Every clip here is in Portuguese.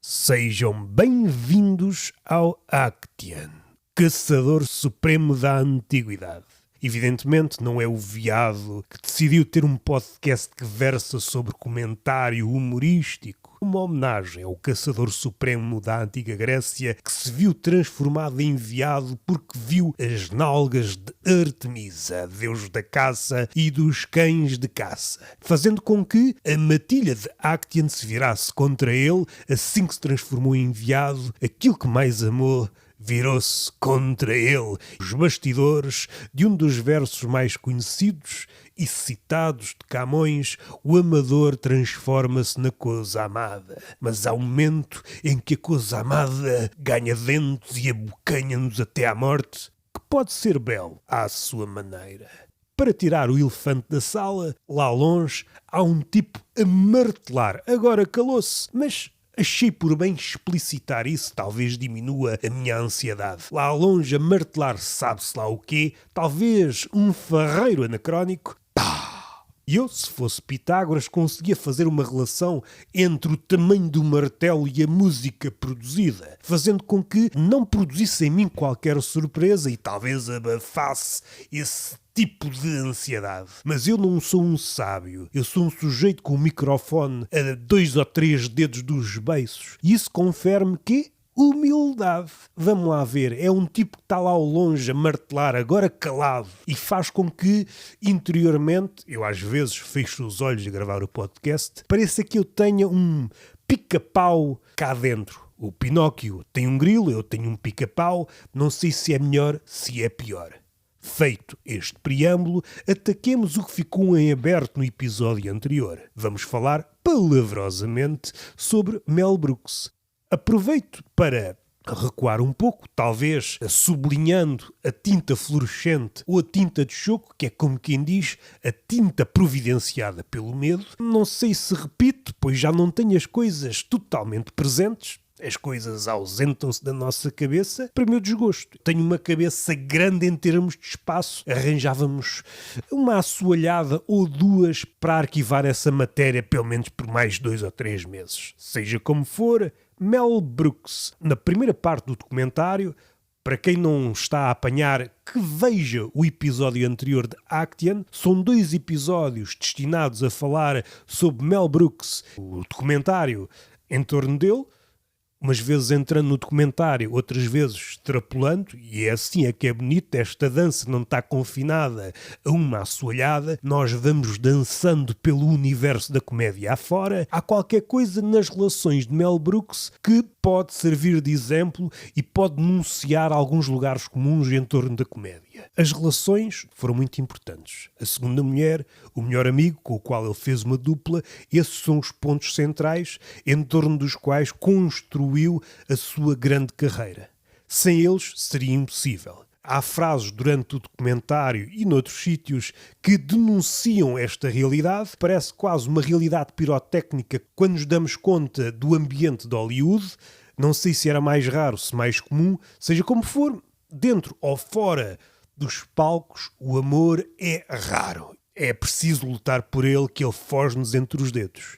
Sejam bem-vindos ao Actian, caçador supremo da antiguidade. Evidentemente não é o viado que decidiu ter um podcast que versa sobre comentário humorístico, uma homenagem ao caçador supremo da antiga Grécia que se viu transformado em viado porque viu as nalgas de Artemisa, deus da caça e dos cães de caça, fazendo com que a matilha de Actian se virasse contra ele. Assim que se transformou em viado, aquilo que mais amou virou-se contra ele. Os bastidores de um dos versos mais conhecidos e citados de Camões, o amador transforma-se na coisa amada. Mas há um momento em que a coisa amada ganha dentes e abocanha-nos até à morte, que pode ser belo à sua maneira. Para tirar o elefante da sala, lá longe há um tipo a martelar. Agora calou-se, mas achei por bem explicitar isso, talvez diminua a minha ansiedade. Lá longe a martelar sabe-se lá o quê, talvez um farreiro anacrónico. E eu, se fosse Pitágoras, conseguia fazer uma relação entre o tamanho do martelo e a música produzida, fazendo com que não produzisse em mim qualquer surpresa e talvez abafasse esse tipo de ansiedade. Mas eu não sou um sábio. Eu sou um sujeito com o microfone a 2 ou 3 dedos dos beiços. E isso confere-me que humildade. Vamos lá ver, é um tipo que está lá ao longe a martelar, agora calado, e faz com que, interiormente, eu às vezes fecho os olhos a gravar o podcast, pareça que eu tenha um pica-pau cá dentro. O Pinóquio tem um grilo, eu tenho um pica-pau, não sei se é melhor, se é pior. Feito este preâmbulo, ataquemos o que ficou em aberto no episódio anterior. Vamos falar palavrosamente sobre Mel Brooks. Aproveito para recuar um pouco, talvez sublinhando a tinta fluorescente ou a tinta de choco, que é como quem diz, a tinta providenciada pelo medo. Não sei se repito, pois já não tenho as coisas totalmente presentes. As coisas ausentam-se da nossa cabeça para meu desgosto. Tenho uma cabeça grande em termos de espaço. Arranjávamos uma assoalhada ou duas para arquivar essa matéria pelo menos por mais 2 ou 3 meses. Seja como for, Mel Brooks, na primeira parte do documentário, para quem não está a apanhar, que veja o episódio anterior de Actian. São 2 episódios destinados a falar sobre Mel Brooks, o documentário em torno dele, umas vezes entrando no documentário, outras vezes extrapolando, e é assim é que é bonito, esta dança não está confinada a uma assoalhada, nós vamos dançando pelo universo da comédia afora. Há qualquer coisa nas relações de Mel Brooks que pode servir de exemplo e pode denunciar alguns lugares comuns em torno da comédia. As relações foram muito importantes. A segunda mulher, o melhor amigo com o qual ele fez uma dupla, esses são os pontos centrais em torno dos quais construiu a sua grande carreira. Sem eles seria impossível. Há frases durante o documentário e noutros sítios que denunciam esta realidade. Parece quase uma realidade pirotécnica quando nos damos conta do ambiente de Hollywood. Não sei se era mais raro, se mais comum, seja como for, dentro ou fora dos palcos, o amor é raro. É preciso lutar por ele, que ele foge-nos entre os dedos.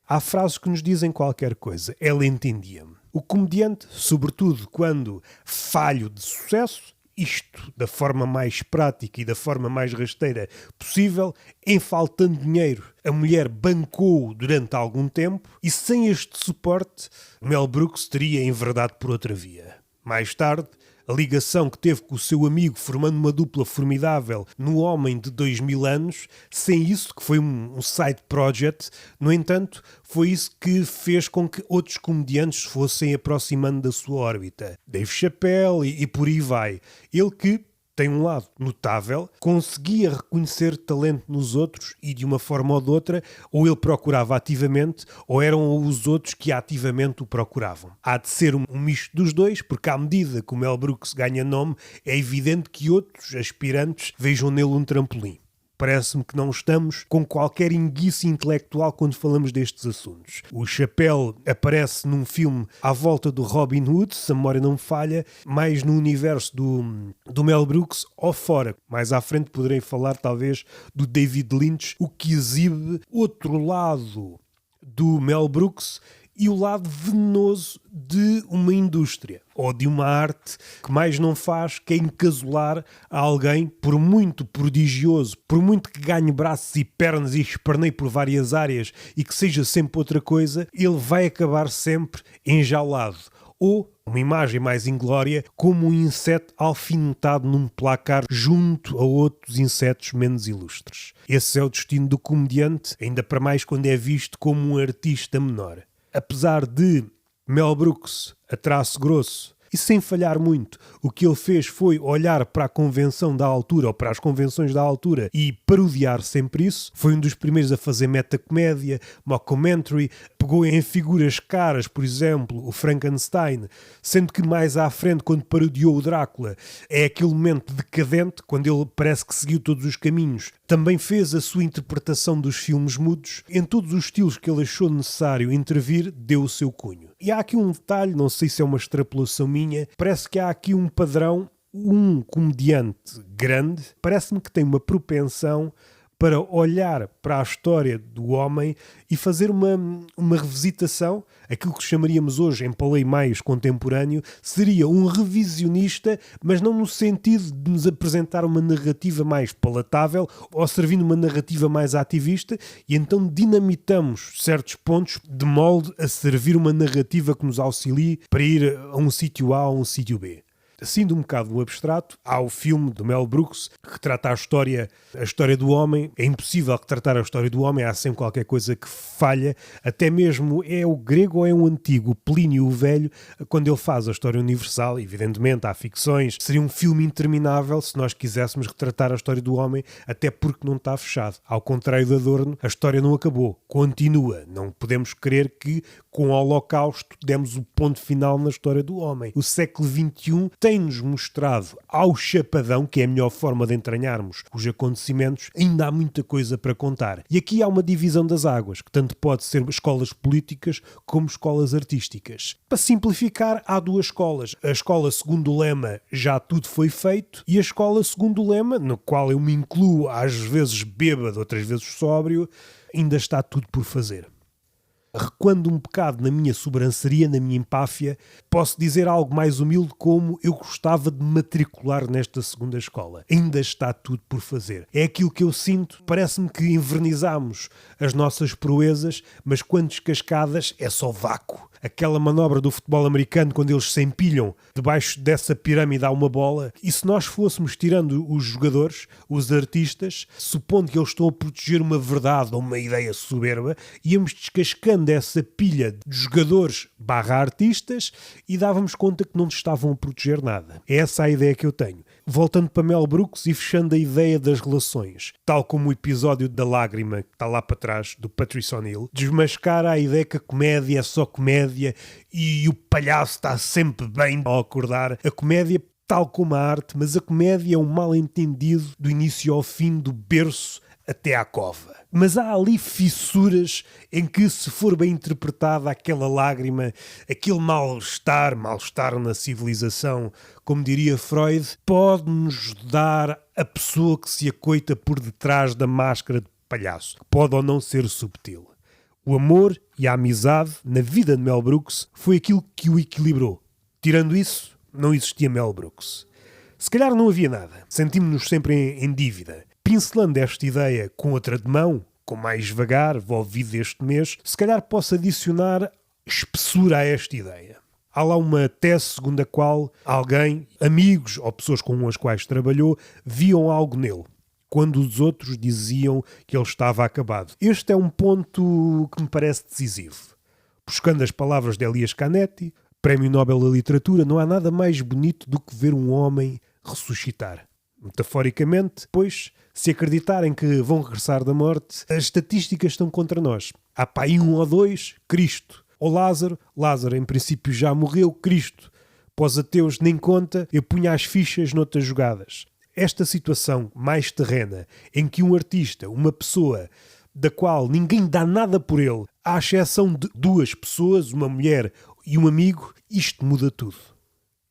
Há frases que nos dizem qualquer coisa. Ela entendia-me. O comediante, sobretudo quando falho de sucesso, isto da forma mais prática e da forma mais rasteira possível, em faltando dinheiro, a mulher bancou-o durante algum tempo e sem este suporte, Mel Brooks teria enverdado por outra via. Mais tarde, a ligação que teve com o seu amigo formando uma dupla formidável no Homem de 2000 anos, sem isso, que foi um side project, no entanto, foi isso que fez com que outros comediantes se fossem aproximando da sua órbita. Dave Chappelle e por aí vai. Ele que tem um lado notável, conseguia reconhecer talento nos outros e de uma forma ou de outra, ou ele procurava ativamente, ou eram os outros que ativamente o procuravam. Há de ser um misto dos dois, porque à medida que o Mel Brooks ganha nome, é evidente que outros aspirantes vejam nele um trampolim. Parece-me que não estamos com qualquer enguice intelectual quando falamos destes assuntos. O Chappelle aparece num filme à volta do Robin Hood, se a memória não me falha, mais no universo do Mel Brooks ou fora. Mais à frente poderei falar talvez do David Lynch, o que exibe outro lado do Mel Brooks e o lado venenoso de uma indústria ou de uma arte que mais não faz que encasular a alguém, por muito prodigioso, por muito que ganhe braços e pernas e esperneie por várias áreas e que seja sempre outra coisa, ele vai acabar sempre enjaulado. Ou, uma imagem mais inglória, como um inseto alfinetado num placar junto a outros insetos menos ilustres. Esse é o destino do comediante, ainda para mais quando é visto como um artista menor. Apesar de Mel Brooks, a traço grosso, e sem falhar muito, o que ele fez foi olhar para a convenção da altura ou para as convenções da altura e parodiar sempre isso. Foi um dos primeiros a fazer metacomédia, mockumentary, pegou em figuras caras, por exemplo, o Frankenstein, sendo que mais à frente, quando parodiou o Drácula, é aquele momento decadente, quando ele parece que seguiu todos os caminhos. Também fez a sua interpretação dos filmes mudos. Em todos os estilos que ele achou necessário intervir, deu o seu cunho. E há aqui um detalhe, não sei se é uma extrapolação minha, parece que há aqui um padrão. Um comediante grande parece-me que tem uma propensão para olhar para a história do homem e fazer uma revisitação. Aquilo que chamaríamos hoje, em palei mais contemporâneo, seria um revisionista, mas não no sentido de nos apresentar uma narrativa mais palatável ou servindo uma narrativa mais ativista, e então dinamitamos certos pontos de molde a servir uma narrativa que nos auxilie para ir a um sítio A ou a um sítio B. Assim, de um bocado do abstrato, há o filme do Mel Brooks que retrata a história do homem. É impossível retratar a história do homem, há sempre qualquer coisa que falha. Até mesmo é o grego ou é o antigo, Plínio o Velho, quando ele faz a história universal. Evidentemente há ficções, seria um filme interminável se nós quiséssemos retratar a história do homem, até porque não está fechado. Ao contrário de Adorno, a história não acabou, continua. Não podemos crer que com o Holocausto demos o ponto final na história do homem. O século XXI tem-nos mostrado ao chapadão, que é a melhor forma de entranharmos os acontecimentos, ainda há muita coisa para contar. E aqui há uma divisão das águas, que tanto pode ser escolas políticas como escolas artísticas. Para simplificar, há duas escolas. A escola segundo o lema já tudo foi feito, e a escola segundo o lema, no qual eu me incluo às vezes bêbado, outras vezes sóbrio, ainda está tudo por fazer. Recuando um bocado na minha sobranceria, na minha empáfia, posso dizer algo mais humilde como eu gostava de matricular nesta segunda escola. Ainda está tudo por fazer. É aquilo que eu sinto. Parece-me que invernizamos as nossas proezas, mas quando descascadas é só vácuo. Aquela manobra do futebol americano, quando eles se empilham debaixo dessa pirâmide há uma bola, e se nós fôssemos tirando os jogadores, os artistas, supondo que eles estão a proteger uma verdade ou uma ideia soberba, íamos descascando essa pilha de jogadores / artistas e dávamos conta que não nos estavam a proteger nada. É essa a ideia que eu tenho. Voltando para Mel Brooks e fechando a ideia das relações, tal como o episódio da lágrima que está lá para trás, do Patrice O'Neill, desmascara a ideia que a comédia é só comédia e o palhaço está sempre bem ao acordar. A comédia, tal como a arte, mas a comédia é um mal-entendido do início ao fim, do berço até à cova. Mas há ali fissuras em que, se for bem interpretada aquela lágrima, aquele mal-estar na civilização, como diria Freud, pode-nos dar a pessoa que se acoita por detrás da máscara de palhaço. Pode ou não ser subtil. O amor e a amizade na vida de Mel Brooks foi aquilo que o equilibrou. Tirando isso, não existia Mel Brooks. Se calhar não havia nada. Sentimos-nos sempre em dívida. Pincelando esta ideia com outra de mão, com mais vagar, ouvido deste mês, se calhar posso adicionar espessura a esta ideia. Há lá uma tese segundo a qual alguém, amigos ou pessoas com as quais trabalhou, viam algo nele, quando os outros diziam que ele estava acabado. Este é um ponto que me parece decisivo. Buscando as palavras de Elias Canetti, Prémio Nobel da Literatura, não há nada mais bonito do que ver um homem ressuscitar. Metaforicamente, pois, se acreditarem que vão regressar da morte, as estatísticas estão contra nós. Há pá aí 1 ou 2, Cristo. Ou Lázaro em princípio já morreu, Cristo. Para os ateus nem conta, eu punha as fichas noutras jogadas. esta situação mais terrena, em que um artista, uma pessoa da qual ninguém dá nada por ele, à exceção de duas pessoas, uma mulher e um amigo, isto muda tudo.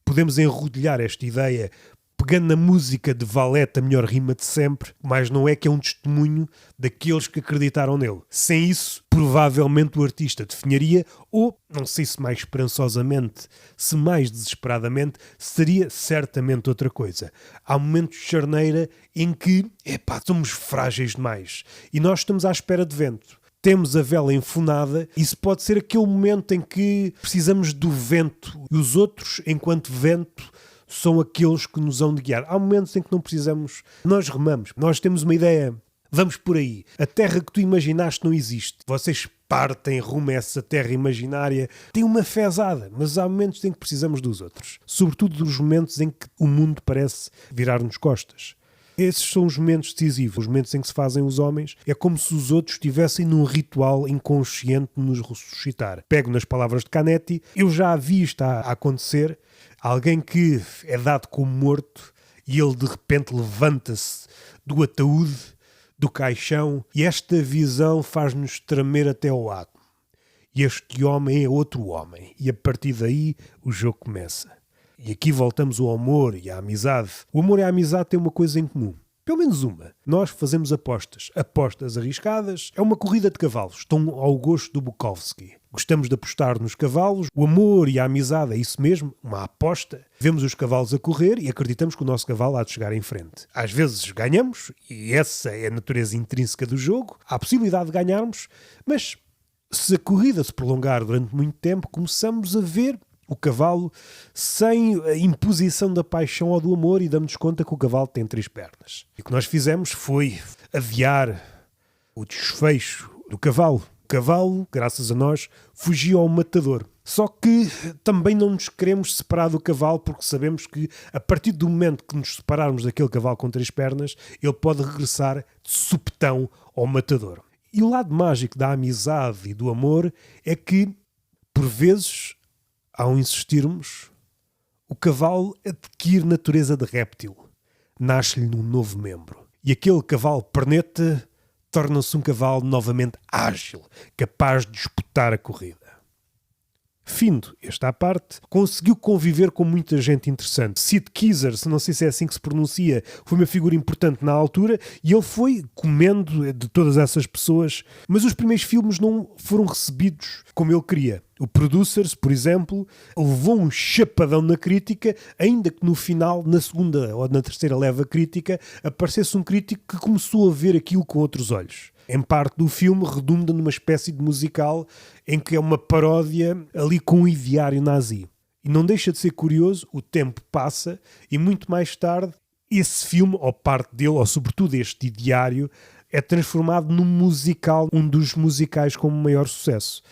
Podemos enrodilhar esta ideia pegando na música de Valete, a melhor rima de sempre, mas não é que é um testemunho daqueles que acreditaram nele. Sem isso, provavelmente o artista definharia, ou, não sei se mais esperançosamente, se mais desesperadamente, seria certamente outra coisa. Há momentos de charneira em que, somos frágeis demais e nós estamos à espera de vento. Temos a vela enfunada, isso pode ser aquele momento em que precisamos do vento e os outros, enquanto vento, são aqueles que nos hão de guiar. Há momentos em que não precisamos, nós remamos, nós temos uma ideia, vamos por aí. A terra que tu imaginaste não existe. Vocês partem rumo a essa terra imaginária, tem uma fezada, mas há momentos em que precisamos dos outros. Sobretudo dos momentos em que o mundo parece virar-nos costas. Esses são os momentos decisivos, os momentos em que se fazem os homens. É como se os outros estivessem num ritual inconsciente de nos ressuscitar. Pego nas palavras de Canetti, eu já vi isto a acontecer. Alguém que é dado como morto e ele de repente levanta-se do ataúde, do caixão, e esta visão faz-nos tremer até ao átomo. E este homem é outro homem, e a partir daí o jogo começa. E aqui voltamos ao amor e à amizade. O amor e a amizade têm uma coisa em comum. Pelo menos uma. Nós fazemos apostas. Apostas arriscadas. É uma corrida de cavalos. Estão ao gosto do Bukowski. Gostamos de apostar nos cavalos. O amor e a amizade é isso mesmo, uma aposta. Vemos os cavalos a correr e acreditamos que o nosso cavalo há de chegar em frente. Às vezes ganhamos, e essa é a natureza intrínseca do jogo. Há a possibilidade de ganharmos, mas se a corrida se prolongar durante muito tempo, começamos a ver o cavalo sem a imposição da paixão ou do amor e damos conta que o cavalo tem 3 pernas. E o que nós fizemos foi adiar o desfecho do cavalo. O cavalo, graças a nós, fugiu ao matador. Só que também não nos queremos separar do cavalo porque sabemos que a partir do momento que nos separarmos daquele cavalo com 3 pernas, ele pode regressar de supetão ao matador. E o lado mágico da amizade e do amor é que, por vezes, ao insistirmos, o cavalo adquire natureza de réptil. Nasce-lhe num novo membro. E aquele cavalo perneta torna-se um cavalo novamente ágil, capaz de disputar a corrida. Findo esta à parte, conseguiu conviver com muita gente interessante. Sid Keiser, não sei se é assim que se pronuncia, foi uma figura importante na altura e ele foi comendo de todas essas pessoas, mas os primeiros filmes não foram recebidos como ele queria. O Producers, por exemplo, levou um chapadão na crítica, ainda que no final, na segunda ou na terceira leva crítica, aparecesse um crítico que começou a ver aquilo com outros olhos. Em parte do filme redunda numa espécie de musical em que é uma paródia ali com um ideário nazi. E não deixa de ser curioso, o tempo passa e muito mais tarde esse filme, ou parte dele, ou sobretudo este ideário, é transformado num musical, um dos musicais com maior sucesso.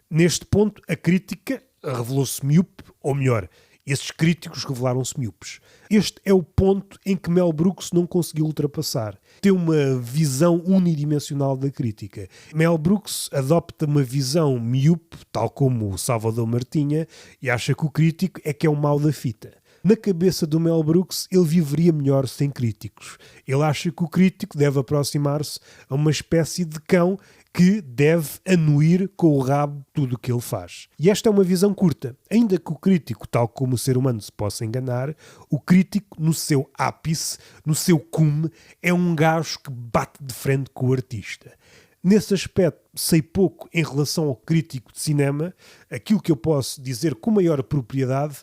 Neste ponto, a crítica revelou-se míope, ou melhor, esses críticos revelaram-se míopes. Este é o ponto em que Mel Brooks não conseguiu ultrapassar. Tem uma visão unidimensional da crítica. Mel Brooks adopta uma visão míope, tal como o Salvador Martinha, e acha que o crítico é que é o mau da fita. Na cabeça do Mel Brooks, ele viveria melhor sem críticos. Ele acha que o crítico deve aproximar-se a uma espécie de cão que deve anuir com o rabo tudo o que ele faz. E esta é uma visão curta. Ainda que o crítico, tal como o ser humano, se possa enganar, o crítico, no seu ápice, no seu cume, é um gajo que bate de frente com o artista. Nesse aspecto, sei pouco em relação ao crítico de cinema. Aquilo que eu posso dizer com maior propriedade,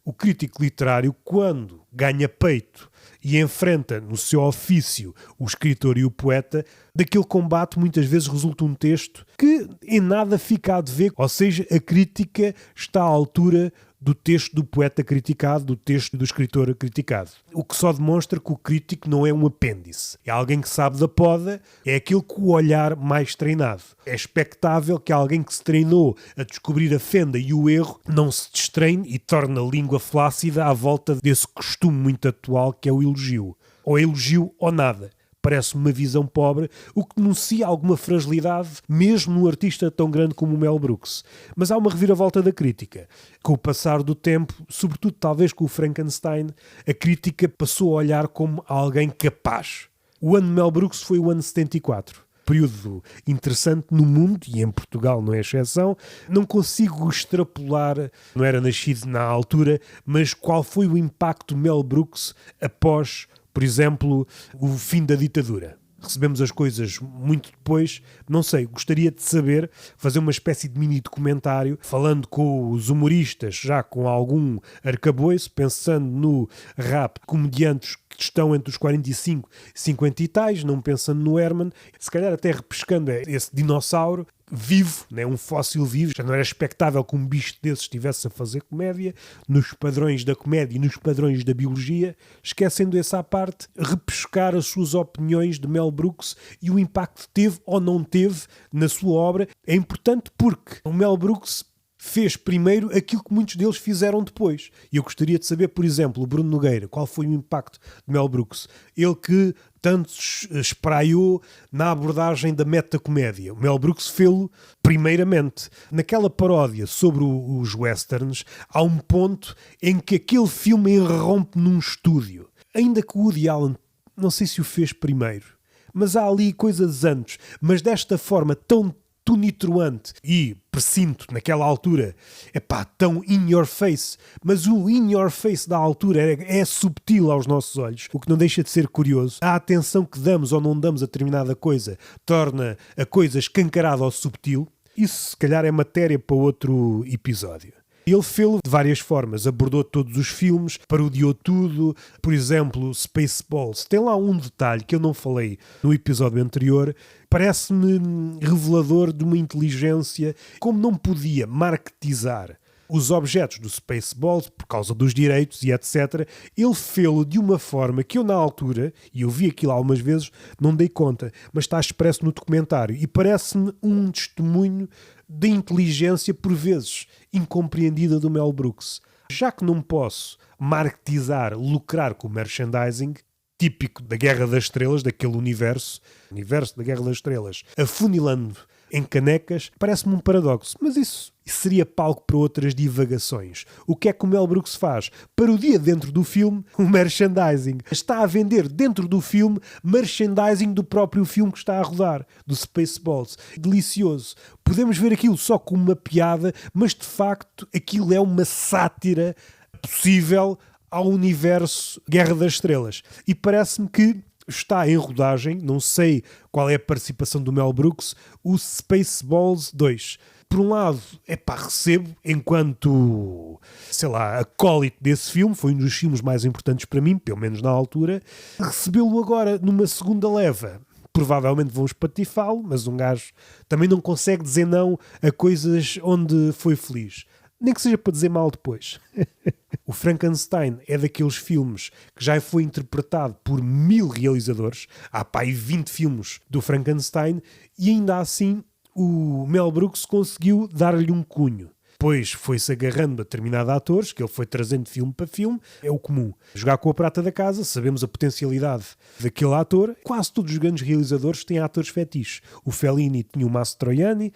o crítico literário, quando ganha peito e enfrenta no seu ofício o escritor e o poeta, daquele combate muitas vezes resulta um texto que em nada fica a dever, ou seja, a crítica está à altura do texto do poeta criticado, do texto do escritor criticado. O que só demonstra que o crítico não é um apêndice. É alguém que sabe da poda, é aquele com o olhar mais treinado. É expectável que alguém que se treinou a descobrir a fenda e o erro não se destreine e torne a língua flácida à volta desse costume muito atual que é o elogio. Ou elogio ou nada. parece uma visão pobre, o que denuncia alguma fragilidade, mesmo num artista tão grande como o Mel Brooks. Mas há uma reviravolta da crítica. Com o passar do tempo, sobretudo talvez com o Frankenstein, a crítica passou a olhar como alguém capaz. O ano de Mel Brooks foi o ano 74. Período interessante no mundo, e em Portugal não é exceção. Não consigo extrapolar, não era nascido na altura, mas qual foi o impacto de Mel Brooks após, por exemplo, o fim da ditadura. Recebemos as coisas muito depois, não sei, gostaria de saber, fazer uma espécie de mini documentário, falando com os humoristas, já com algum arcabouço, pensando no rap, comediantes que estão entre os 45 e 50 e tais, não pensando no Herman, se calhar até repescando esse dinossauro vivo, né, um fóssil vivo. Já não era expectável que um bicho desses estivesse a fazer comédia, nos padrões da comédia e nos padrões da biologia, esquecendo essa à parte, repescar as suas opiniões de Mel Brooks e o impacto que teve ou não teve na sua obra. É importante porque o Mel Brooks fez primeiro aquilo que muitos deles fizeram depois. E eu gostaria de saber, por exemplo, o Bruno Nogueira, qual foi o impacto de Mel Brooks? Ele que tanto espraiou na abordagem da metacomédia. O Mel Brooks fê-lo primeiramente. Naquela paródia sobre os westerns, há um ponto em que aquele filme irrompe num estúdio. Ainda que o Woody Allen, não sei se o fez primeiro, mas há ali coisas antes. Mas desta forma tão tonitruante e precinto naquela altura, tão in your face, mas o in your face da altura é subtil aos nossos olhos, o que não deixa de ser curioso. A atenção que damos ou não damos a determinada coisa torna a coisa escancarada ou subtil. Isso se calhar é matéria para outro episódio. Ele fez-lo de várias formas, abordou todos os filmes, parodiou tudo. Por exemplo, Spaceballs. Tem lá um detalhe que eu não falei no episódio anterior, parece-me revelador de uma inteligência. Como não podia marketizar os objetos do Spaceballs por causa dos direitos e etc., ele fê-lo de uma forma que eu na altura, e eu vi aquilo algumas vezes, não dei conta, mas está expresso no documentário e parece-me um testemunho da inteligência, por vezes, incompreendida do Mel Brooks. Já que não posso marketizar, lucrar com o merchandising, típico da Guerra das Estrelas, daquele universo da Guerra das Estrelas, afunilando em canecas, parece-me um paradoxo. Mas isso seria palco para outras divagações. O que é que o Mel Brooks faz? Parodia dentro do filme o merchandising. Está a vender dentro do filme merchandising do próprio filme que está a rodar, do Spaceballs. Delicioso. Podemos ver aquilo só como uma piada, mas de facto aquilo é uma sátira possível ao universo Guerra das Estrelas. E parece-me que está em rodagem, não sei qual é a participação do Mel Brooks, o Spaceballs 2. Por um lado, recebo, enquanto, acólito desse filme, foi um dos filmes mais importantes para mim, pelo menos na altura, recebê-lo agora numa segunda leva. Provavelmente vão espatifá-lo, mas um gajo também não consegue dizer não a coisas onde foi feliz. Nem que seja para dizer mal depois. O Frankenstein é daqueles filmes que já foi interpretado por 1000 realizadores. Há 20 filmes do Frankenstein e ainda assim o Mel Brooks conseguiu dar-lhe um cunho. Depois foi-se agarrando a determinados atores, que ele foi trazendo filme para filme, é o comum. Jogar com a prata da casa, sabemos a potencialidade daquele ator. Quase todos os grandes realizadores têm atores fetiches. O Fellini tinha o Mastroianni,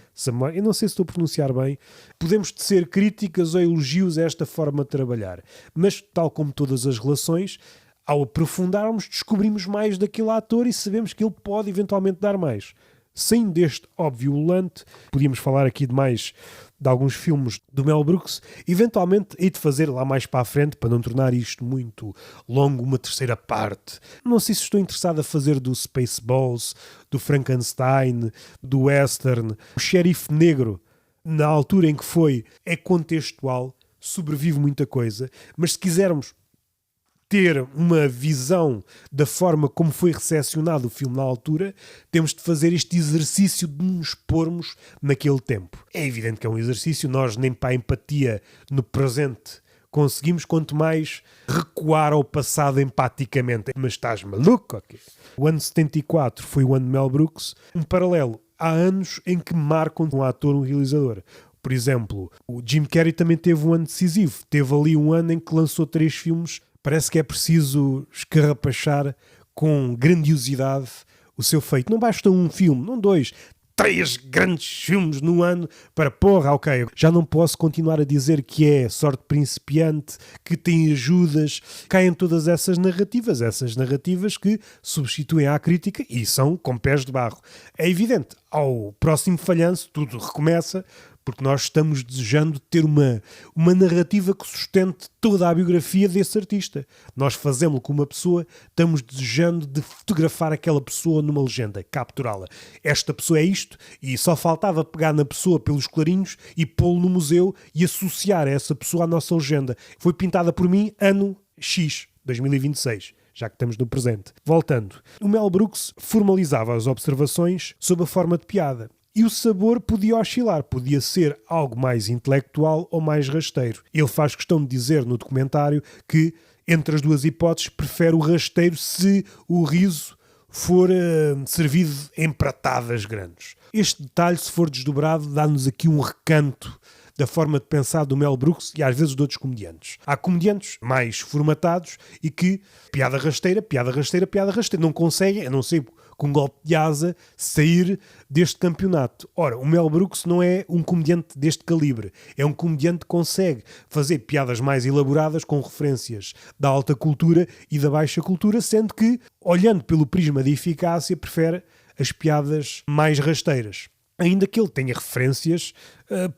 eu não sei se estou a pronunciar bem. Podemos tecer críticas ou elogios a esta forma de trabalhar. Mas, tal como todas as relações, ao aprofundarmos, descobrimos mais daquele ator e sabemos que ele pode eventualmente dar mais. Sem deste óbvio volante, podíamos falar aqui de alguns filmes do Mel Brooks. Eventualmente hei de fazer lá mais para a frente, para não tornar isto muito longo, uma terceira parte. Não sei se estou interessado a fazer do Spaceballs, do Frankenstein, do Western. O Xerife Negro, na altura em que foi, é contextual, sobrevive muita coisa, mas se quisermos ter uma visão da forma como foi recepcionado o filme na altura, temos de fazer este exercício de nos pormos naquele tempo. É evidente que é um exercício, nós nem para a empatia no presente conseguimos, quanto mais recuar ao passado empaticamente. Mas estás maluco? Okay. O ano 74 foi o ano de Mel Brooks. Um paralelo. Há anos em que marcam um ator, um realizador. Por exemplo, o Jim Carrey também teve um ano decisivo. Teve ali um ano em que lançou 3 filmes. Parece que é preciso escarrapachar com grandiosidade o seu feito. Não basta um filme, não dois, 3 grandes filmes no ano para ok, já não posso continuar a dizer que é sorte principiante, que tem ajudas, caem todas essas narrativas que substituem à crítica e são com pés de barro. É evidente, ao próximo falhanço tudo recomeça, porque nós estamos desejando ter uma narrativa que sustente toda a biografia desse artista. Nós fazemos-lo com uma pessoa, estamos desejando de fotografar aquela pessoa numa legenda, capturá-la. Esta pessoa é isto, e só faltava pegar na pessoa pelos clarinhos e pô-lo no museu e associar essa pessoa à nossa legenda. Foi pintada por mim ano X, 2026. Já que estamos no presente. Voltando, o Mel Brooks formalizava as observações sob a forma de piada. E o sabor podia oscilar, podia ser algo mais intelectual ou mais rasteiro. Ele faz questão de dizer no documentário que, entre as duas hipóteses, prefere o rasteiro se o riso for servido em pratadas grandes. Este detalhe, se for desdobrado, dá-nos aqui um recanto da forma de pensar do Mel Brooks e às vezes de outros comediantes. Há comediantes mais formatados e que piada rasteira, não conseguem, a não ser com um golpe de asa, sair deste campeonato. Ora, o Mel Brooks não é um comediante deste calibre. É um comediante que consegue fazer piadas mais elaboradas com referências da alta cultura e da baixa cultura, sendo que, olhando pelo prisma de eficácia, prefere as piadas mais rasteiras. Ainda que ele tenha referências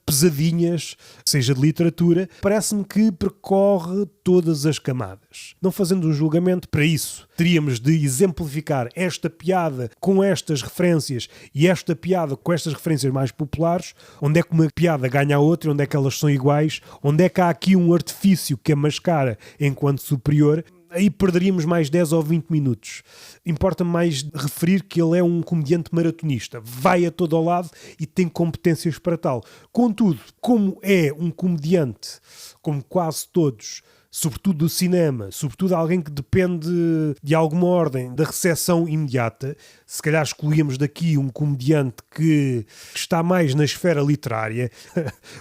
pesadinhas, seja de literatura, parece-me que percorre todas as camadas. Não fazendo um julgamento para isso, teríamos de exemplificar esta piada com estas referências e esta piada com estas referências mais populares, onde é que uma piada ganha a outra, onde é que elas são iguais, onde é que há aqui um artifício que a mascara enquanto superior. Aí perderíamos mais 10 ou 20 minutos. Importa-me mais referir que ele é um comediante maratonista. Vai a todo ao lado e tem competências para tal. Contudo, como é um comediante, como quase todos, sobretudo do cinema, sobretudo alguém que depende de alguma ordem da recepção imediata, se calhar escolhíamos daqui um comediante que está mais na esfera literária,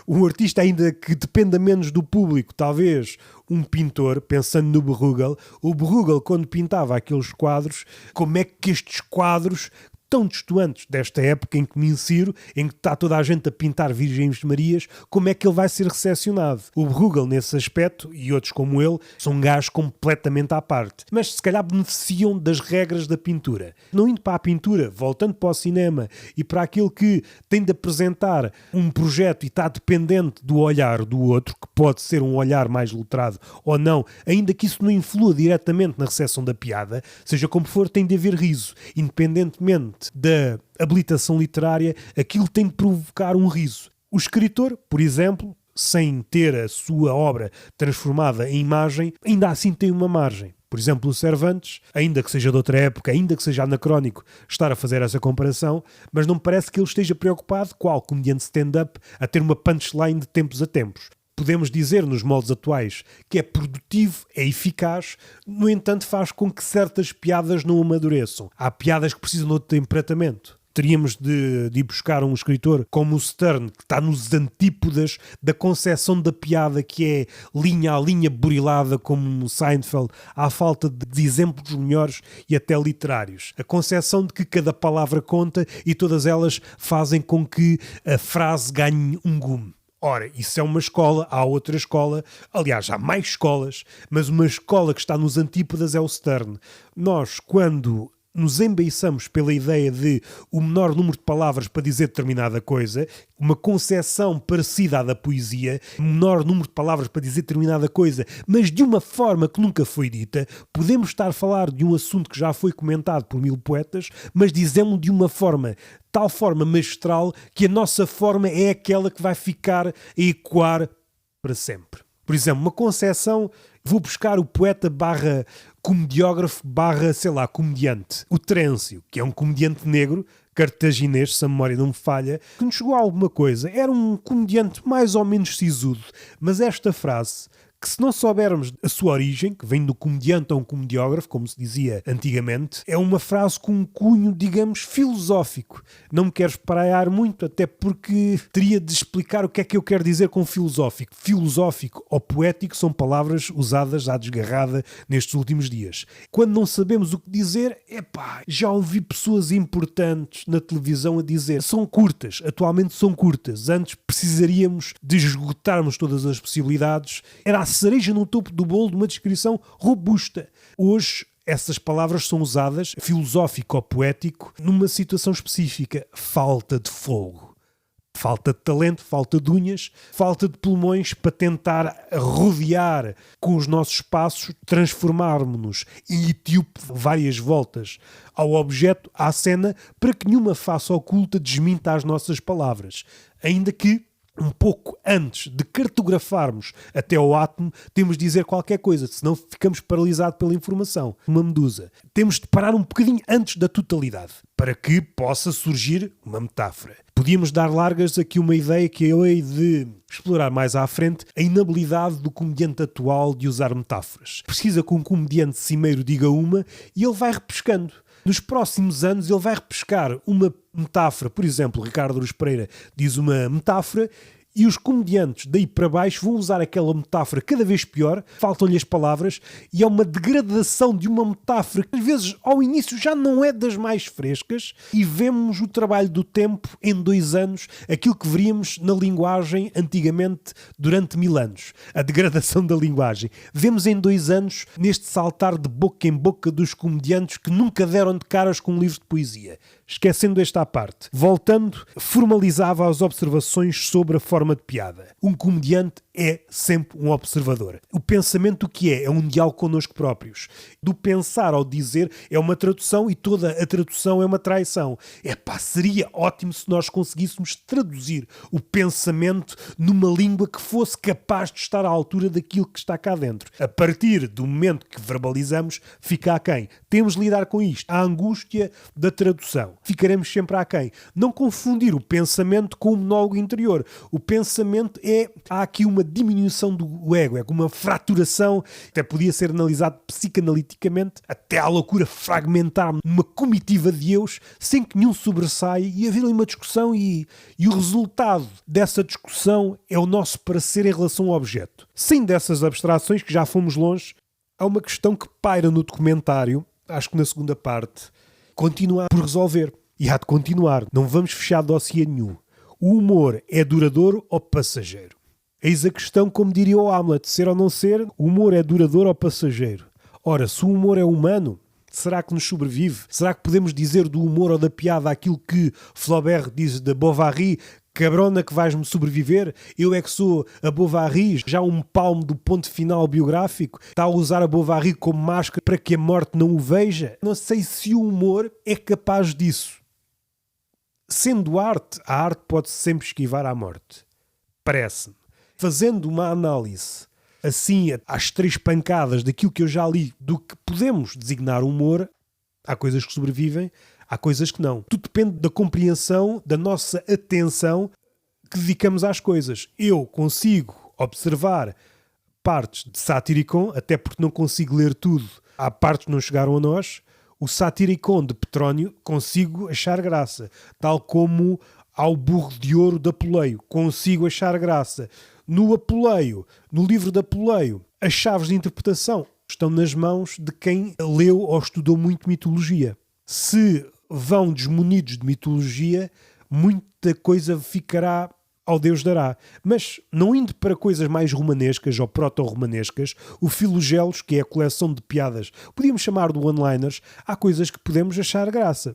um artista ainda que dependa menos do público, talvez um pintor, pensando no Bruegel. O Bruegel, quando pintava aqueles quadros, como é que estes quadros tão distantes desta época em que me insiro, em que está toda a gente a pintar Virgens Marias, como é que ele vai ser recepcionado? O Bruegel, nesse aspecto, e outros como ele, são gajos completamente à parte. Mas se calhar beneficiam das regras da pintura. Não indo para a pintura, voltando para o cinema e para aquilo que tem de apresentar um projeto e está dependente do olhar do outro, que pode ser um olhar mais letrado ou não, ainda que isso não influa diretamente na recepção da piada, seja como for, tem de haver riso, independentemente da habilitação literária, aquilo tem de provocar um riso. O escritor, por exemplo, sem ter a sua obra transformada em imagem, ainda assim tem uma margem. Por exemplo, o Cervantes, ainda que seja de outra época, ainda que seja anacrónico estar a fazer essa comparação, mas não me parece que ele esteja preocupado, qual comediante stand-up, a ter uma punchline de tempos a tempos. Podemos dizer, nos moldes atuais, que é produtivo, é eficaz, no entanto faz com que certas piadas não amadureçam. Há piadas que precisam de outro temperamento. Teríamos de ir buscar um escritor como o Stern, que está nos antípodas da concepção da piada, que é linha a linha burilada, como o Seinfeld, à falta de exemplos melhores e até literários. A concepção de que cada palavra conta e todas elas fazem com que a frase ganhe um gume. Ora, isso é uma escola, há outra escola, aliás, há mais escolas, mas uma escola que está nos antípodas é o Stern. Nós, quando nos embeiçamos pela ideia de o menor número de palavras para dizer determinada coisa, uma concepção parecida à da poesia, o menor número de palavras para dizer determinada coisa, mas de uma forma que nunca foi dita, podemos estar a falar de um assunto que já foi comentado por 1000 poetas, mas dizemos de uma forma, tal forma magistral, que a nossa forma é aquela que vai ficar a ecoar para sempre. Por exemplo, uma concepção, vou buscar o poeta barra comediógrafo barra, sei lá, comediante. O Terêncio, que é um comediante negro, cartaginês, se a memória não me falha, que nos chegou a alguma coisa. Era um comediante mais ou menos sisudo, mas esta frase que se não soubermos a sua origem, que vem do comediante ou um comediógrafo, como se dizia antigamente, é uma frase com um cunho, digamos, filosófico. Não me quero espraiar muito, até porque teria de explicar o que é que eu quero dizer com filosófico. Filosófico ou poético são palavras usadas à desgarrada nestes últimos dias. Quando não sabemos o que dizer, já ouvi pessoas importantes na televisão a dizer, são curtas, atualmente são curtas, antes precisaríamos de esgotarmos todas as possibilidades, era a cereja no topo do bolo de uma descrição robusta. Hoje essas palavras são usadas, filosófico ou poético, numa situação específica, falta de fogo. Falta de talento, falta de unhas, falta de pulmões para tentar rodear com os nossos passos, transformarmos-nos em etíope várias voltas ao objeto, à cena, para que nenhuma face oculta desminta as nossas palavras. Ainda que, um pouco antes de cartografarmos até ao átomo, temos de dizer qualquer coisa, senão ficamos paralisados pela informação. Uma medusa. Temos de parar um bocadinho antes da totalidade, para que possa surgir uma metáfora. Podíamos dar largas aqui uma ideia que eu hei de explorar mais à frente, a inabilidade do comediante atual de usar metáforas. Precisa que um comediante cimeiro diga uma e ele vai repescando. Nos próximos anos ele vai repescar uma metáfora. Por exemplo, Ricardo Aruz Pereira diz uma metáfora e os comediantes daí para baixo vão usar aquela metáfora cada vez pior, faltam-lhe as palavras e é uma degradação de uma metáfora que às vezes ao início já não é das mais frescas e vemos o trabalho do tempo em 2 anos, aquilo que veríamos na linguagem antigamente durante 1000 anos. A degradação da linguagem. Vemos em 2 anos neste saltar de boca em boca dos comediantes que nunca deram de caras com um livro de poesia. Esquecendo esta à parte, voltando, formalizava as observações sobre a forma de piada. Um comediante é sempre um observador. O pensamento o que é? É um diálogo connosco próprios. Do pensar ao dizer é uma tradução e toda a tradução é uma traição. Seria ótimo se nós conseguíssemos traduzir o pensamento numa língua que fosse capaz de estar à altura daquilo que está cá dentro. A partir do momento que verbalizamos, fica aquém. Temos de lidar com isto. A angústia da tradução. Ficaremos sempre aquém. Não confundir o pensamento com o monólogo interior. O pensamento há aqui uma diminuição do ego, é uma fraturação, até podia ser analisado psicanaliticamente, até à loucura fragmentar numa comitiva de eus, sem que nenhum sobressaia e haver ali uma discussão e o resultado dessa discussão é o nosso parecer em relação ao objeto. Sem dessas abstrações, que já fomos longe, há uma questão que paira no documentário, acho que na segunda parte, continua por resolver. E há de continuar, não vamos fechar dossiê nenhum. O humor é duradouro ou passageiro? Eis a questão, como diria o Hamlet, ser ou não ser, o humor é duradouro ou passageiro? Ora, se o humor é humano, será que nos sobrevive? Será que podemos dizer do humor ou da piada aquilo que Flaubert diz de Bovary, cabrona que vais-me sobreviver? Eu é que sou a Bovary, já um palmo do ponto final biográfico, está a usar a Bovary como máscara para que a morte não o veja? Não sei se o humor é capaz disso. Sendo arte, a arte pode sempre esquivar à morte. Parece-me. Fazendo uma análise assim às 3 pancadas daquilo que eu já li do que podemos designar humor, há coisas que sobrevivem, há coisas que não. Tudo depende da compreensão, da nossa atenção que dedicamos às coisas. Eu consigo observar partes de Satyricon, até porque não consigo ler tudo. Há partes que não chegaram a nós. O Satyricon de Petrónio consigo achar graça, tal como ao burro de ouro de Apuleio, consigo achar graça. No Apuleio, no livro de Apuleio, as chaves de interpretação estão nas mãos de quem leu ou estudou muito mitologia. Se vão desmunidos de mitologia, muita coisa ficará ao Deus dará. Mas, não indo para coisas mais romanescas ou proto-romanescas, o Filogelos, que é a coleção de piadas, podíamos chamar de one-liners, há coisas que podemos achar graça.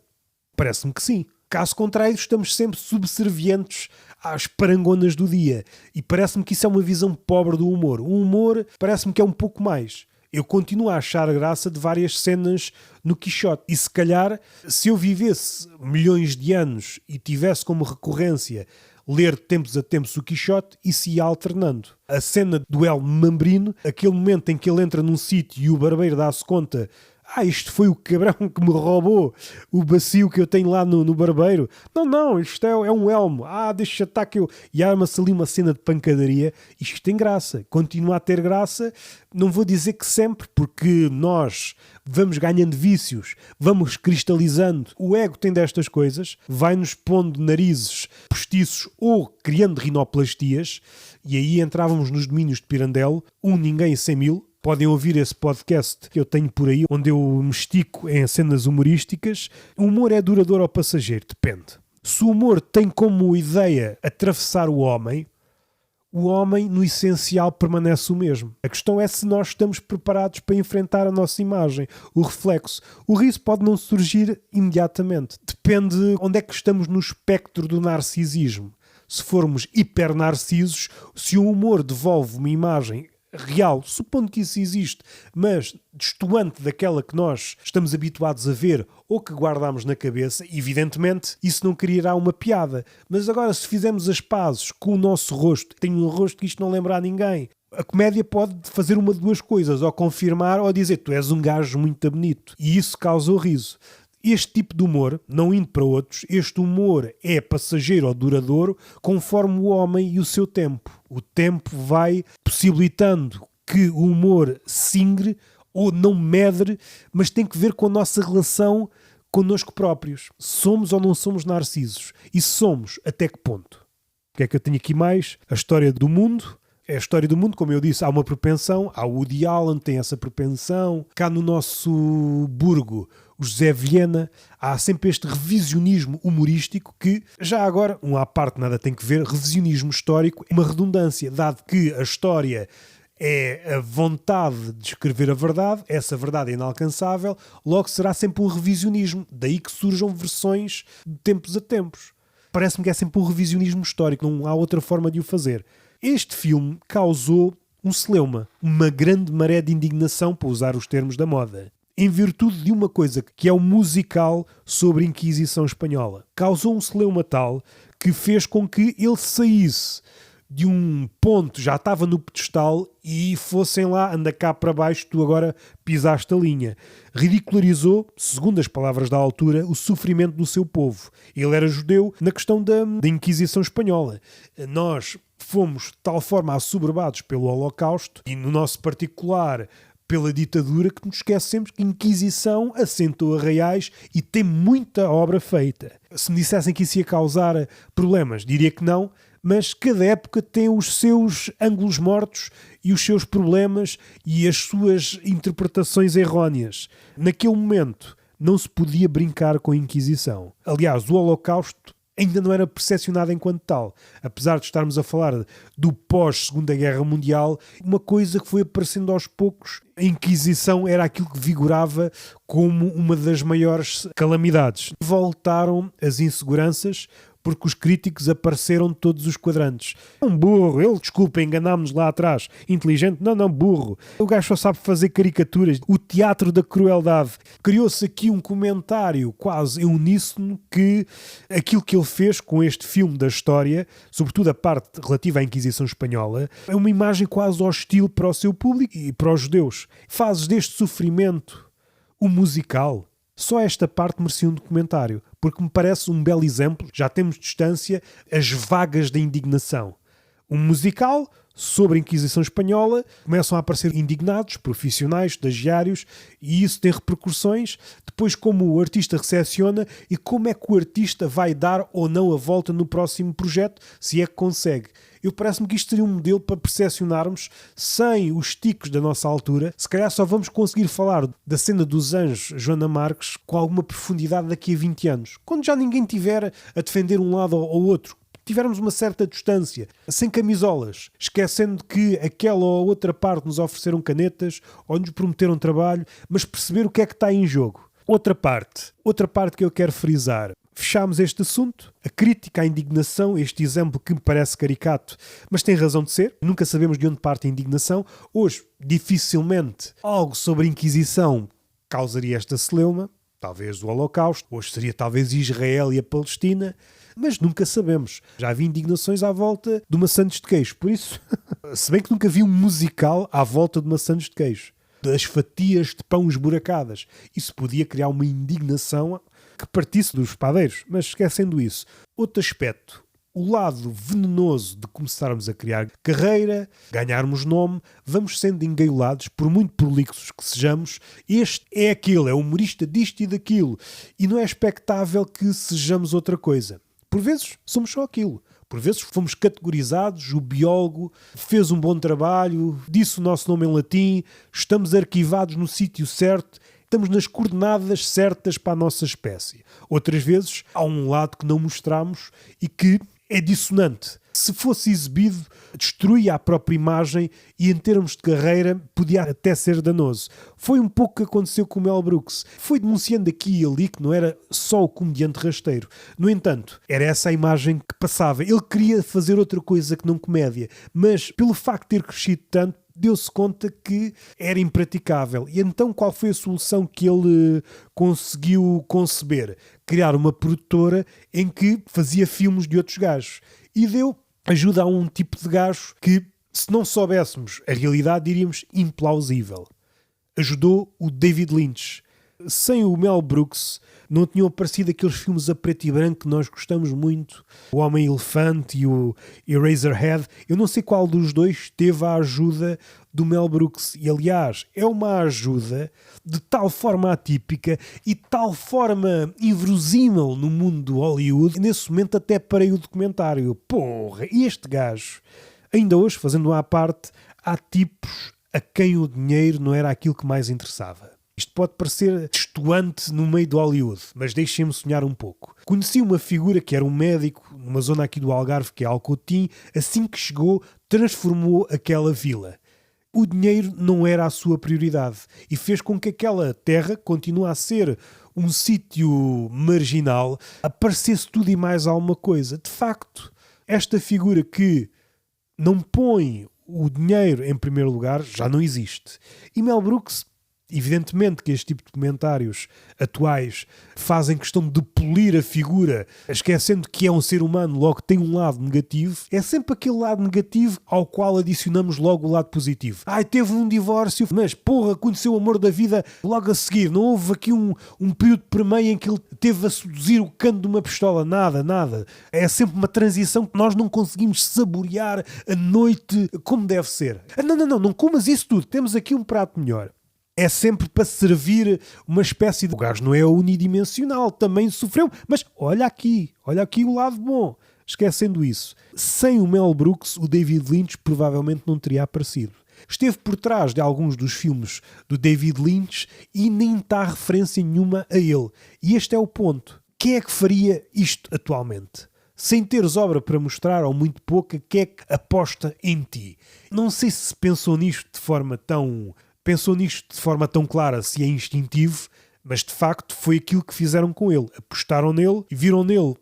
Parece-me que sim. Caso contrário, estamos sempre subservientes às parangonas do dia. E parece-me que isso é uma visão pobre do humor. O humor parece-me que é um pouco mais. Eu continuo a achar graça de várias cenas no Quixote. E se calhar, se eu vivesse milhões de anos e tivesse como recorrência ler de tempos a tempos o Quixote, isso ia alternando. A cena do El Mambrino, aquele momento em que ele entra num sítio e o barbeiro dá-se conta isto foi o cabrão que me roubou o bacio que eu tenho lá no barbeiro. Não, isto é um elmo. Deixa estar que eu... E arma-se ali uma cena de pancadaria. Isto tem graça. Continua a ter graça. Não vou dizer que sempre, porque nós vamos ganhando vícios, vamos cristalizando. O ego tem destas coisas, vai-nos pondo narizes postiços ou criando rinoplastias, e aí entrávamos nos domínios de Pirandello, ninguém 100.000. Podem ouvir esse podcast que eu tenho por aí, onde eu me estico em cenas humorísticas. O humor é duradouro ou passageiro? Depende. Se o humor tem como ideia atravessar o homem, no essencial, permanece o mesmo. A questão é se nós estamos preparados para enfrentar a nossa imagem, o reflexo. O riso pode não surgir imediatamente. Depende onde é que estamos no espectro do narcisismo. Se formos hipernarcisos, se o humor devolve uma imagem real, supondo que isso existe, mas destoante daquela que nós estamos habituados a ver ou que guardamos na cabeça, evidentemente isso não criará uma piada. Mas agora, se fizermos as pazes com o nosso rosto, tem um rosto que isto não lembra a ninguém, a comédia pode fazer uma de duas coisas, ou confirmar ou dizer tu és um gajo muito bonito, e isso causa o riso. Este tipo de humor, não indo para outros, este humor é passageiro ou duradouro conforme o homem e o seu tempo. O tempo vai possibilitando que o humor singre ou não medre, mas tem que ver com a nossa relação connosco próprios. Somos ou não somos narcisos? E se somos, até que ponto? O que é que eu tenho aqui mais? A história do mundo. É a história do mundo, como eu disse, há uma propensão. Há o Woody Allen, tem essa propensão. Cá no nosso burgo, o José Vilhena, há sempre este revisionismo humorístico que, já agora, à parte nada tem que ver, revisionismo histórico é uma redundância, dado que a história é a vontade de escrever a verdade, essa verdade é inalcançável, logo será sempre um revisionismo, daí que surjam versões de tempos a tempos. Parece-me que é sempre um revisionismo histórico, não há outra forma de o fazer. Este filme causou um celeuma, uma grande maré de indignação, para usar os termos da moda, em virtude de uma coisa que é o musical sobre a Inquisição Espanhola. Causou um celeuma tal que fez com que ele saísse de um ponto, já estava no pedestal, e fossem lá, anda cá para baixo, tu agora pisaste a linha. Ridicularizou, segundo as palavras da altura, o sofrimento do seu povo. Ele era judeu na questão da Inquisição Espanhola. Nós fomos de tal forma assoberbados pelo Holocausto, e no nosso particular pela ditadura, que nos esquecemos que a Inquisição assentou arraiais e tem muita obra feita. Se me dissessem que isso ia causar problemas, diria que não, mas cada época tem os seus ângulos mortos e os seus problemas e as suas interpretações erróneas. Naquele momento não se podia brincar com a Inquisição. Aliás, o Holocausto ainda não era percepcionado enquanto tal. Apesar de estarmos a falar do pós-Segunda Guerra Mundial, uma coisa que foi aparecendo aos poucos, a Inquisição era aquilo que vigorava como uma das maiores calamidades. Voltaram as inseguranças, porque os críticos apareceram de todos os quadrantes. Um burro, desculpa, enganámos-nos lá atrás. Inteligente? Não, burro. O gajo só sabe fazer caricaturas. O teatro da crueldade. Criou-se aqui um comentário quase uníssono que aquilo que ele fez com este filme da história, sobretudo a parte relativa à Inquisição Espanhola, é uma imagem quase hostil para o seu público e para os judeus. Fazes deste sofrimento o musical. Só esta parte merecia um documentário, porque me parece um belo exemplo, já temos distância, as vagas da indignação. Um musical sobre a Inquisição Espanhola, começam a aparecer indignados, profissionais, estagiários, e isso tem repercussões. Depois, como o artista recepciona e como é que o artista vai dar ou não a volta no próximo projeto, se é que consegue. Parece-me que isto seria um modelo para percepcionarmos sem os ticos da nossa altura. Se calhar só vamos conseguir falar da cena dos anjos, Joana Marques, com alguma profundidade daqui a 20 anos. Quando já ninguém tiver a defender um lado ou outro. Tivermos uma certa distância, sem camisolas, esquecendo que aquela ou outra parte nos ofereceram canetas ou nos prometeram trabalho, mas perceber o que é que está em jogo. Outra parte que eu quero frisar. Fechámos este assunto, a crítica, a indignação, este exemplo que me parece caricato, mas tem razão de ser. Nunca sabemos de onde parte a indignação. Hoje, dificilmente, algo sobre a Inquisição causaria esta celeuma. Talvez o Holocausto. Hoje seria talvez Israel e a Palestina. Mas nunca sabemos. Já havia indignações à volta de uma Santos de Queijo. Por isso, se bem que nunca vi um musical à volta de uma Santos de Queijo. das fatias de pão esburacadas. Isso podia criar uma indignação que partisse dos padeiros, mas esquecendo isso. Outro aspecto, o lado venenoso de começarmos a criar carreira, ganharmos nome, vamos sendo engaiolados, por muito prolixos que sejamos, este é aquele, é humorista disto e daquilo, e não é expectável que sejamos outra coisa. Por vezes somos só aquilo. Por vezes fomos categorizados, o biólogo fez um bom trabalho, disse o nosso nome em latim, estamos arquivados no sítio certo, estamos nas coordenadas certas para a nossa espécie. Outras vezes há um lado que não mostramos e que é dissonante. Se fosse exibido, destruía a própria imagem e, em termos de carreira, podia até ser danoso. Foi um pouco o que aconteceu com o Mel Brooks. Foi denunciando aqui e ali que não era só o comediante rasteiro. No entanto, era essa a imagem que passava. Ele queria fazer outra coisa que não comédia, mas pelo facto de ter crescido tanto, deu-se conta que era impraticável. E então qual foi a solução que ele conseguiu conceber? Criar uma produtora em que fazia filmes de outros gajos. E deu ajuda a um tipo de gajo que, se não soubéssemos a realidade, diríamos implausível. Ajudou o David Lynch. Sem o Mel Brooks não tinham aparecido aqueles filmes a preto e branco que nós gostamos muito, o Homem-Elefante e o Eraserhead. Eu não sei qual dos dois teve a ajuda do Mel Brooks. E, aliás, é uma ajuda de tal forma atípica e de tal forma inverosímil no mundo do Hollywood. Nesse momento até parei o documentário. Porra, e este gajo? Ainda hoje, fazendo uma à parte, há tipos a quem o dinheiro não era aquilo que mais interessava. Isto pode parecer destoante no meio do Hollywood, mas deixem-me sonhar um pouco. Conheci uma figura que era um médico numa zona aqui do Algarve, que é Alcotim. Assim que chegou, transformou aquela vila. O dinheiro não era a sua prioridade e fez com que aquela terra continue a ser um sítio marginal, aparecesse tudo e mais alguma coisa. De facto, esta figura que não põe o dinheiro em primeiro lugar já não existe. E Mel Brooks, evidentemente que este tipo de comentários atuais fazem questão de polir a figura, esquecendo que é um ser humano, logo tem um lado negativo. É sempre aquele lado negativo ao qual adicionamos logo o lado positivo. Ai, teve um divórcio, mas porra, conheceu o amor da vida logo a seguir. Não houve aqui um período premeio em que ele teve a seduzir o cano de uma pistola. Nada. É sempre uma transição que nós não conseguimos saborear a noite como deve ser. Não comas isso tudo. Temos aqui um prato melhor. É sempre para servir uma espécie de... O gajo não é unidimensional, também sofreu, mas olha aqui o lado bom. Esquecendo isso, sem o Mel Brooks, o David Lynch provavelmente não teria aparecido. Esteve por trás de alguns dos filmes do David Lynch e nem está referência nenhuma a ele. E este é o ponto. Quem é que faria isto atualmente? Sem teres obra para mostrar, ou muito pouca, quem é que aposta em ti? Não sei se pensou nisto de forma tão clara, se é instintivo, mas de facto foi aquilo que fizeram com ele. Apostaram nele e viram nele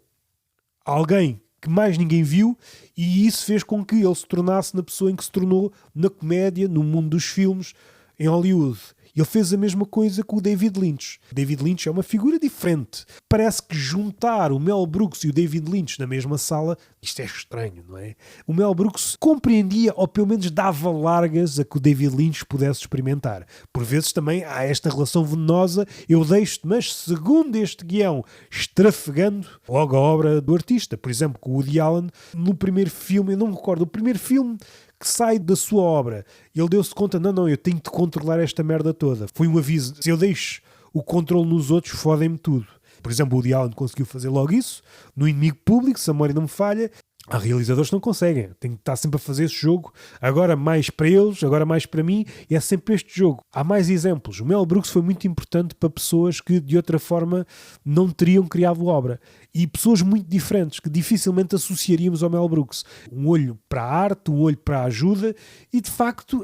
alguém que mais ninguém viu, e isso fez com que ele se tornasse na pessoa em que se tornou na comédia, no mundo dos filmes, em Hollywood. Ele fez a mesma coisa com o David Lynch. O David Lynch é uma figura diferente. Parece que juntar o Mel Brooks e o David Lynch na mesma sala, isto é estranho, não é? O Mel Brooks compreendia, ou pelo menos dava largas a que o David Lynch pudesse experimentar. Por vezes também há esta relação venenosa, eu deixo-te, mas segundo este guião, estrafegando logo a obra do artista. Por exemplo, com o Woody Allen, no primeiro filme, eu não me recordo, o primeiro filme que sai da sua obra, ele deu-se conta, não, eu tenho de controlar esta merda toda. Foi um aviso, se eu deixo o controle nos outros, fodem-me tudo. Por exemplo, o Woody Allen conseguiu fazer logo isso, no Inimigo Público, se a memória não me falha. Há realizadores que não conseguem, têm que estar sempre a fazer esse jogo, agora mais para eles, agora mais para mim, e é sempre este jogo. Há mais exemplos. O Mel Brooks foi muito importante para pessoas que de outra forma não teriam criado obra, e pessoas muito diferentes que dificilmente associaríamos ao Mel Brooks. Um olho para a arte, um olho para a ajuda, e de facto,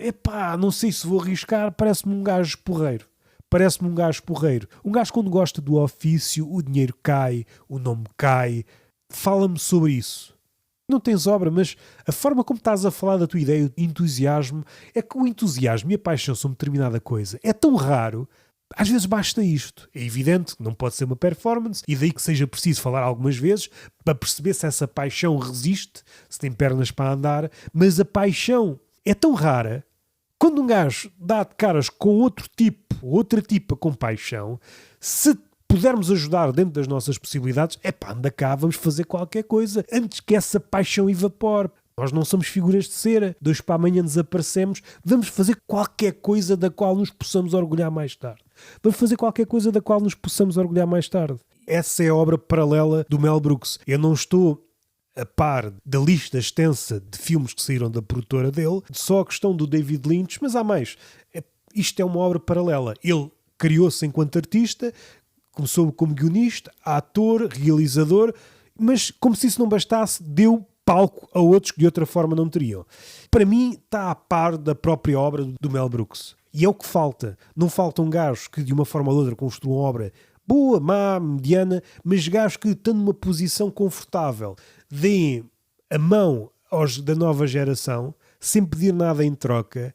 não sei se vou arriscar, parece-me um gajo porreiro. Um gajo quando gosta do ofício, o dinheiro cai, o nome cai. Fala-me sobre isso. Não tens obra, mas a forma como estás a falar da tua ideia, o entusiasmo, é que o entusiasmo e a paixão sobre determinada coisa é tão raro, às vezes basta isto. É evidente que não pode ser uma performance, e daí que seja preciso falar algumas vezes para perceber se essa paixão resiste, se tem pernas para andar, mas a paixão é tão rara Quando um gajo dá de caras com outra tipa com paixão, se pudermos ajudar dentro das nossas possibilidades, anda cá, vamos fazer qualquer coisa antes que essa paixão evapore. Nós não somos figuras de cera, de hoje para amanhã desaparecemos, vamos fazer qualquer coisa da qual nos possamos orgulhar mais tarde. Vamos fazer qualquer coisa da qual nos possamos orgulhar mais tarde. Essa é a obra paralela do Mel Brooks. Eu não estou a par da lista extensa de filmes que saíram da produtora dele, só a questão do David Lynch, mas há mais. Isto é uma obra paralela. Ele criou-se enquanto artista, começou como guionista, ator, realizador, mas como se isso não bastasse, deu palco a outros que de outra forma não teriam. Para mim está a par da própria obra do Mel Brooks. E é o que falta. Não faltam gajos que de uma forma ou outra construam obra boa, má, mediana, mas gajos que estão numa posição confortável, deem a mão aos da nova geração, sem pedir nada em troca,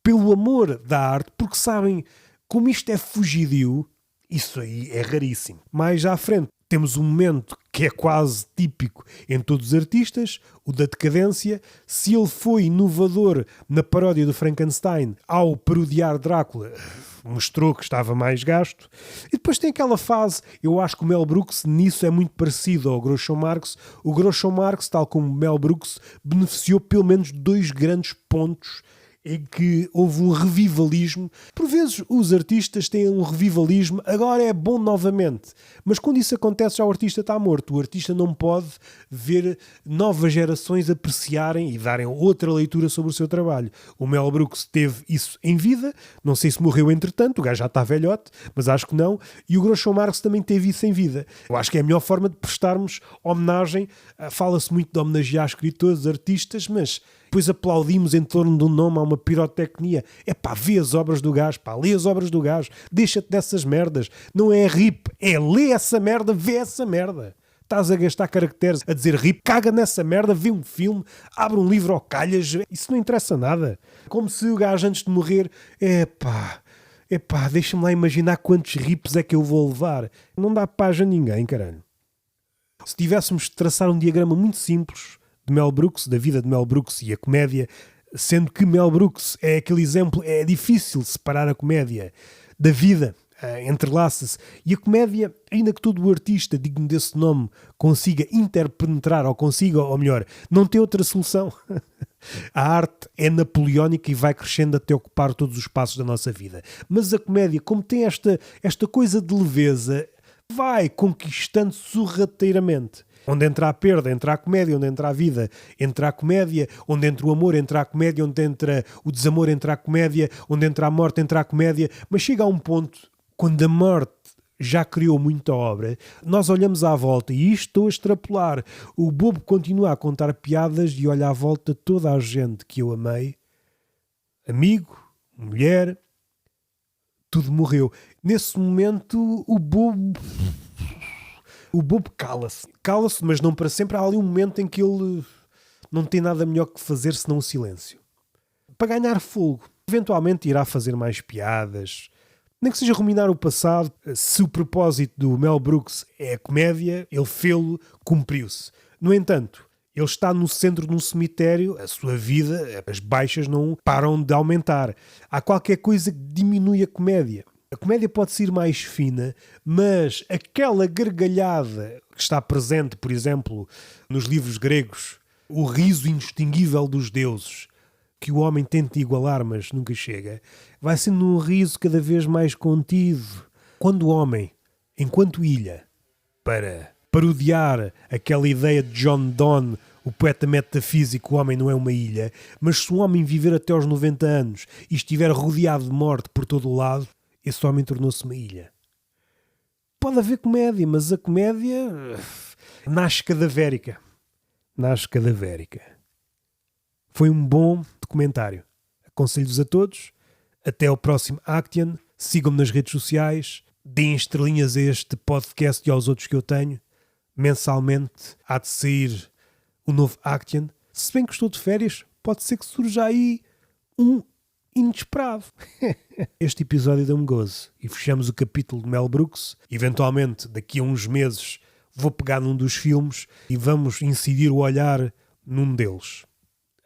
pelo amor da arte, porque sabem como isto é fugidio. Isso aí é raríssimo. Mais à frente temos um momento que é quase típico em todos os artistas, o da decadência. Se ele foi inovador na paródia do Frankenstein ao parodiar Drácula, mostrou que estava mais gasto. E depois tem aquela fase, eu acho que o Mel Brooks nisso é muito parecido ao Groucho Marx. O Groucho Marx, tal como o Mel Brooks, beneficiou pelo menos 2 grandes pontos em que houve um revivalismo. Por vezes os artistas têm um revivalismo, agora é bom novamente. Mas quando isso acontece já o artista está morto. O artista não pode ver novas gerações apreciarem e darem outra leitura sobre o seu trabalho. O Mel Brooks teve isso em vida, não sei se morreu entretanto, o gajo já está velhote, mas acho que não. E o Groucho Marx também teve isso em vida. Eu acho que é a melhor forma de prestarmos homenagem. Fala-se muito de homenagear escritores, artistas, mas depois aplaudimos em torno de um nome, há uma pirotecnia. Vê as obras do gajo, lê as obras do gajo, deixa-te dessas merdas. Não é rip, é lê essa merda, vê essa merda. Estás a gastar caracteres a dizer rip, caga nessa merda, vê um filme, abre um livro ao calhas, isso não interessa nada. Como se o gajo antes de morrer, deixa-me lá imaginar quantos rips é que eu vou levar. Não dá paz a ninguém, caralho. Se tivéssemos de traçar um diagrama muito simples de Mel Brooks, da vida de Mel Brooks e a comédia, sendo que Mel Brooks é aquele exemplo, é difícil separar a comédia da vida, entrelaça-se, e a comédia, ainda que todo o artista digno desse nome consiga interpenetrar, ou melhor, não tem outra solução. A arte é napoleónica e vai crescendo até ocupar todos os espaços da nossa vida. Mas a comédia, como tem esta coisa de leveza, vai conquistando sorrateiramente. Onde entra a perda, entra a comédia. Onde entra a vida, entra a comédia. Onde entra o amor, entra a comédia. Onde entra o desamor, entra a comédia. Onde entra a morte, entra a comédia. Mas chega a um ponto, quando a morte já criou muita obra, nós olhamos à volta, e isto estou a extrapolar. O bobo continua a contar piadas e olha à volta toda a gente que eu amei. Amigo, mulher, tudo morreu. Nesse momento, o bobo cala-se. Cala-se, mas não para sempre. Há ali um momento em que ele não tem nada melhor que fazer senão o silêncio. Para ganhar fogo. Eventualmente irá fazer mais piadas, nem que seja ruminar o passado. Se o propósito do Mel Brooks é a comédia, ele fê-lo, cumpriu-se. No entanto, ele está no centro de um cemitério, a sua vida, as baixas não param de aumentar. Há qualquer coisa que diminui a comédia. A comédia pode ser mais fina, mas aquela gargalhada que está presente, por exemplo, nos livros gregos, o riso indistinguível dos deuses, que o homem tenta igualar, mas nunca chega, vai sendo um riso cada vez mais contido. Quando o homem, enquanto ilha, para parodiar aquela ideia de John Donne, o poeta metafísico, o homem não é uma ilha, mas se um homem viver até aos 90 anos e estiver rodeado de morte por todo o lado, esse homem tornou-se uma ilha. Pode haver comédia, mas a comédia nasce cadavérica. Nasce cadavérica. Foi um bom documentário. Aconselho-vos a todos. Até ao próximo Action. Sigam-me nas redes sociais. Deem estrelinhas a este podcast e aos outros que eu tenho. Mensalmente há de sair o novo Action. Se bem que estou de férias, pode ser que surja aí um inesperado. Este episódio deu-me gozo e fechamos o capítulo de Mel Brooks. Eventualmente, daqui a uns meses, vou pegar num dos filmes e vamos incidir o olhar num deles.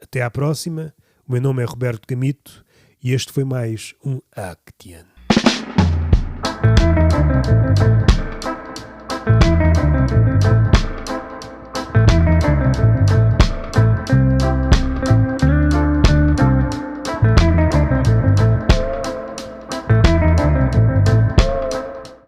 Até à próxima. O meu nome é Roberto Camito E este foi mais um Actian.